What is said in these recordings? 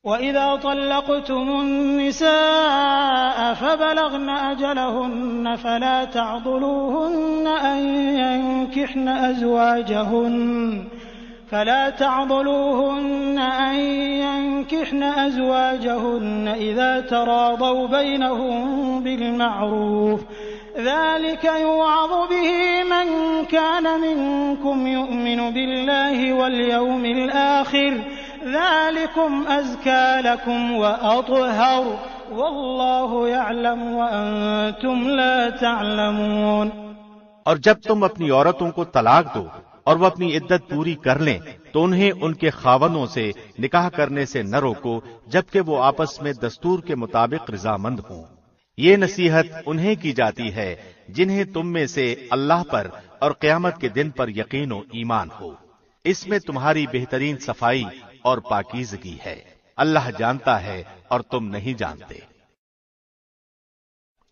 وَإِذَا طَلَّقْتُمُ النِّسَاءَ فَبَلَغْنَ أَجَلَهُنَّ فَلَا تعضلوهن أن ينكحن أزواجهن إذا تراضوا بينهم بالمعروف ذلك يوعظ به من كان منكم يؤمن بالله واليوم الآخر ذلكم أزكى لكم وأطهر والله يعلم وأنتم لا تعلمون۔ اور جب تم اپنی عورتوں کو طلاق دو اور وہ اپنی عدت پوری کر لیں تو انہیں ان کے خاوندوں سے نکاح کرنے سے نہ روکو جبکہ وہ آپس میں دستور کے مطابق رضامند ہوں۔ یہ نصیحت انہیں کی جاتی ہے جنہیں تم میں سے اللہ پر اور قیامت کے دن پر یقین و ایمان ہو۔ اس میں تمہاری بہترین صفائی اور پاکیزگی ہے، اللہ جانتا ہے اور تم نہیں جانتے۔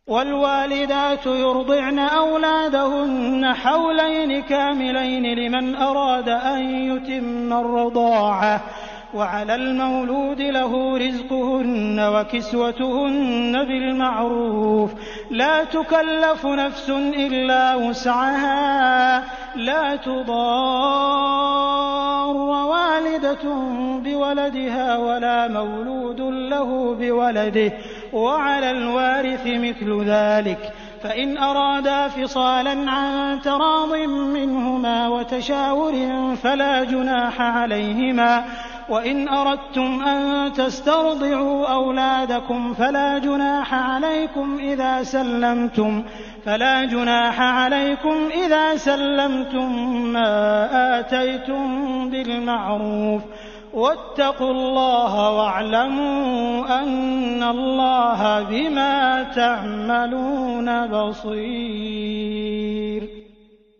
والوالدات يرضعن أولادهن حولين كاملين لمن أراد أن يتم الرضاعة وعلى المولود له رزقهن وكسوتهن بالمعروف لا تكلف نفس إلا وسعها لا تضار والدة بولدها ولا مولود له بولده وعلى الوارث مثل ذلك فإن أرادا فصالا عن تراض منهما وتشاور فلا جناح عليهما وإن أردتم أن تسترضعوا أولادكم فلا جناح عليكم إذا سلمتم ما آتيتم بالمعروف واتقوا الله واعلموا أن الله بما تعملون بصير۔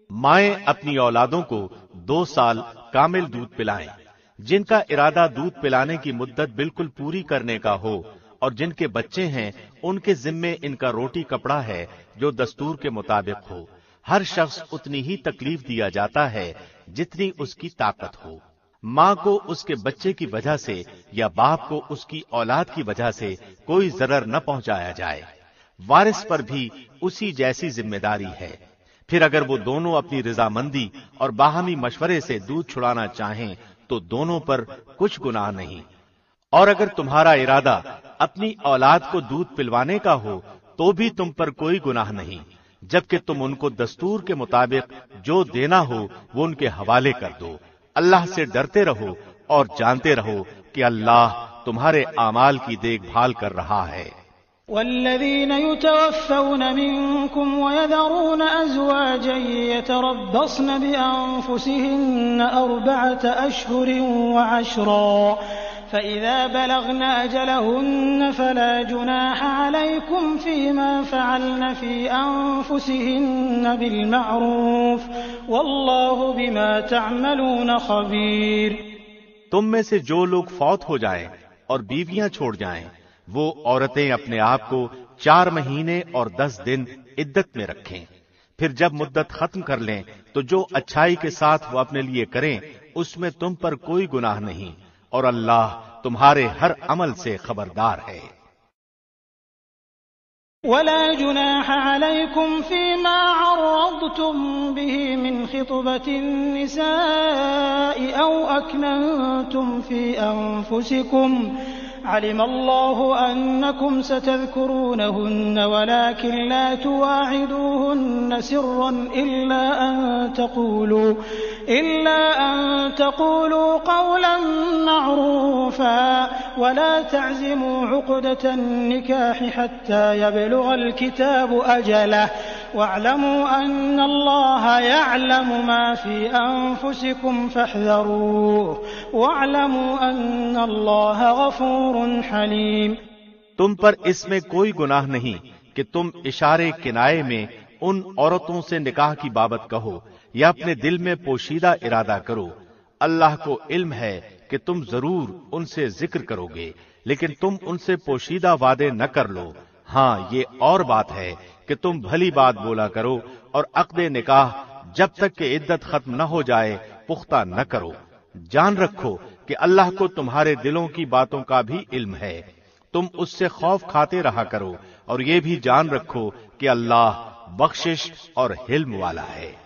مائیں اپنی اولادوں کو 2 سال کامل دودھ پلائیں۔ جن کا ارادہ دودھ پلانے کی مدت بالکل پوری کرنے کا ہو اور جن کے بچے ہیں ان کے ذمے ان کا روٹی کپڑا ہے جو دستور کے مطابق ہو۔ ہر شخص اتنی ہی تکلیف دیا جاتا ہے جتنی اس کی طاقت ہو۔ ماں کو اس کے بچے کی وجہ سے یا باپ کو اس کی اولاد کی وجہ سے کوئی ضرر نہ پہنچایا جائے۔ وارث پر بھی اسی جیسی ذمہ داری ہے۔ پھر اگر وہ دونوں اپنی رضامندی اور باہمی مشورے سے دودھ چھڑانا چاہیں تو دونوں پر کچھ گناہ نہیں۔ اور اگر تمہارا ارادہ اپنی اولاد کو دودھ پلوانے کا ہو تو بھی تم پر کوئی گناہ نہیں، جبکہ تم ان کو دستور کے مطابق جو دینا ہو وہ ان کے حوالے کر دو۔ اللہ سے ڈرتے رہو اور جانتے رہو کہ اللہ تمہارے اعمال کی دیکھ بھال کر رہا ہے۔ والذين يتوفون منكم ويذرون أزواجا يتربصن بأنفسهن 4 أشهر وعشرا فإذا بلغن أجلهن فلا جناح عليكم فيما فعلن في أنفسهن بالمعروف والله بما تعملون خبير۔ تم میں سے جو لوگ فوت ہو جائیں اور بیویاں چھوڑ جائیں وہ عورتیں اپنے آپ کو 4 مہینے اور 10 دن عدت میں رکھیں۔ پھر جب مدت ختم کر لیں تو جو اچھائی کے ساتھ وہ اپنے لیے کریں اس میں تم پر کوئی گناہ نہیں، اور اللہ تمہارے ہر عمل سے خبردار ہے۔ ولا جناح عليكم فيما عرضتم به من خطبة النساء أو أكننتم في أنفسكم علم الله أنكم ستذكرونهن ولكن لا تواعدوهن سرا إلا أن تقولوا قولا معروفا ولا تعزموا عقدة النكاح حتى يبلغ الكتاب أجله واعلموا أن الله يعلم ما في أنفسكم فاحذروه واعلموا أن الله غفور حليم۔ تم پر اس میں کوئی گناہ نہیں کہ تم اشارے کنائے میں ان عورتوں سے نکاح کی بابت کہو یا اپنے دل میں پوشیدہ ارادہ کرو۔ اللہ کو علم ہے کہ تم ضرور ان سے ذکر کرو گے، لیکن تم ان سے پوشیدہ وعدے نہ کر لو۔ ہاں یہ اور بات ہے کہ تم بھلی بات بولا کرو اور عقد نکاح جب تک کہ عدت ختم نہ ہو جائے پختہ نہ کرو۔ جان رکھو کہ اللہ کو تمہارے دلوں کی باتوں کا بھی علم ہے، تم اس سے خوف کھاتے رہا کرو اور یہ بھی جان رکھو کہ اللہ بخشش اور حلم والا ہے۔